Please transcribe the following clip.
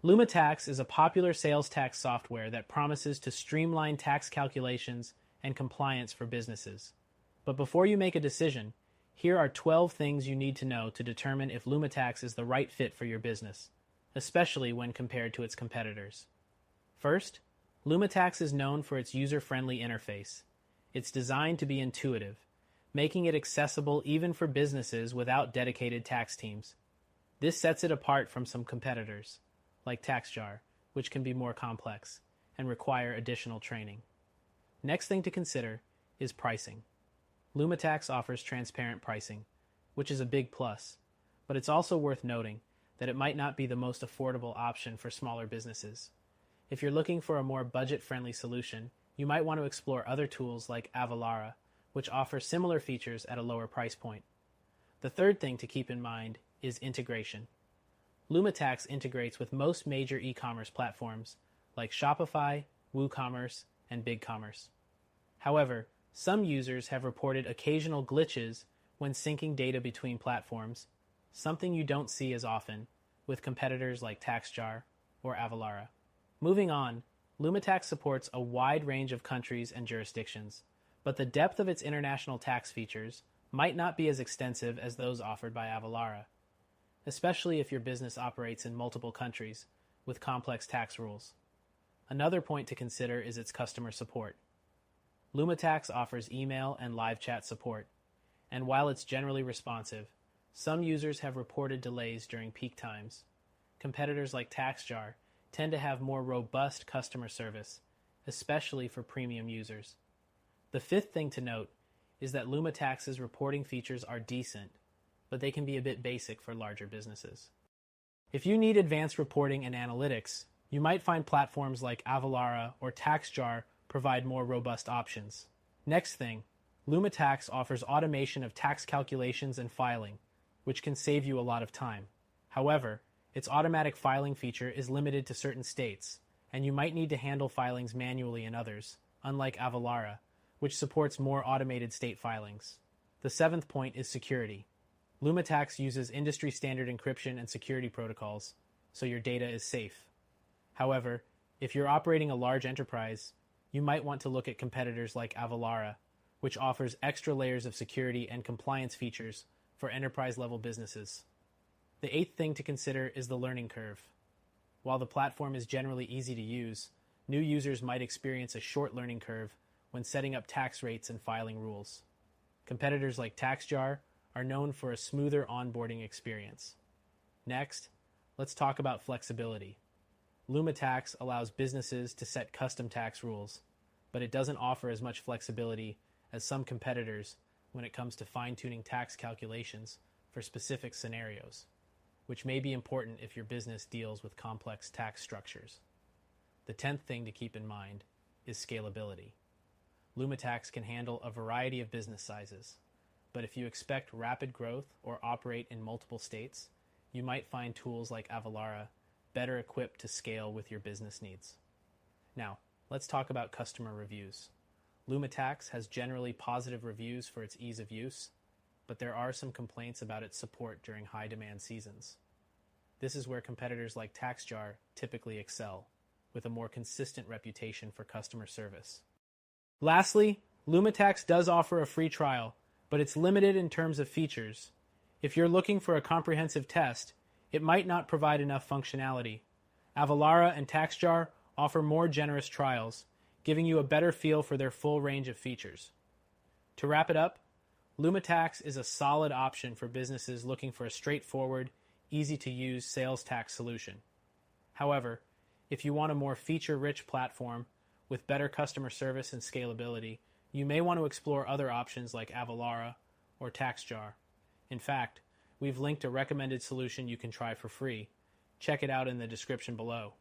LumaTax is a popular sales tax software that promises to streamline tax calculations and compliance for businesses. But before you make a decision, here are 12 things you need to know to determine if LumaTax is the right fit for your business, especially when compared to its competitors. First, LumaTax is known for its user-friendly interface. It's designed to be intuitive, making it accessible even for businesses without dedicated tax teams. This sets it apart from some competitors, like TaxJar, which can be more complex and require additional training. Next thing to consider is pricing. LumaTax offers transparent pricing, which is a big plus, but it's also worth noting that it might not be the most affordable option for smaller businesses. If you're looking for a more budget-friendly solution, you might want to explore other tools like Avalara, which offer similar features at a lower price point. The third thing to keep in mind is integration. LumaTax integrates with most major e-commerce platforms like Shopify, WooCommerce, and BigCommerce. However, some users have reported occasional glitches when syncing data between platforms, something you don't see as often with competitors like TaxJar or Avalara. Moving on, LumaTax supports a wide range of countries and jurisdictions, but the depth of its international tax features might not be as extensive as those offered by Avalara, especially if your business operates in multiple countries with complex tax rules. Another point to consider is its customer support. LumaTax offers email and live chat support, and while it's generally responsive, some users have reported delays during peak times. Competitors like TaxJar tend to have more robust customer service, especially for premium users. The fifth thing to note is that LumaTax's reporting features are decent, but they can be a bit basic for larger businesses. If you need advanced reporting and analytics, you might find platforms like Avalara or TaxJar provide more robust options. Next thing, LumaTax offers automation of tax calculations and filing, which can save you a lot of time. However, its automatic filing feature is limited to certain states, and you might need to handle filings manually in others, unlike Avalara, which supports more automated state filings. The seventh point is security. LumaTax uses industry-standard encryption and security protocols, so your data is safe. However, if you're operating a large enterprise, you might want to look at competitors like Avalara, which offers extra layers of security and compliance features for enterprise-level businesses. The eighth thing to consider is the learning curve. While the platform is generally easy to use, new users might experience a short learning curve when setting up tax rates and filing rules. Competitors like TaxJar are known for a smoother onboarding experience. Next, let's talk about flexibility. LumaTax allows businesses to set custom tax rules, but it doesn't offer as much flexibility as some competitors when it comes to fine-tuning tax calculations for specific scenarios, which may be important if your business deals with complex tax structures. The 10th thing to keep in mind is scalability. LumaTax can handle a variety of business sizes, but if you expect rapid growth or operate in multiple states, you might find tools like Avalara better equipped to scale with your business needs. Now, let's talk about customer reviews. LumaTax has generally positive reviews for its ease of use, but there are some complaints about its support during high-demand seasons. This is where competitors like TaxJar typically excel, with a more consistent reputation for customer service. Lastly, LumaTax does offer a free trial, but it's limited in terms of features. If you're looking for a comprehensive test, it might not provide enough functionality. Avalara and TaxJar offer more generous trials, giving you a better feel for their full range of features. To wrap it up, LumaTax is a solid option for businesses looking for a straightforward, easy-to-use sales tax solution. However, if you want a more feature-rich platform with better customer service and scalability, you may want to explore other options like Avalara or TaxJar. In fact, we've linked a recommended solution you can try for free. Check it out in the description below.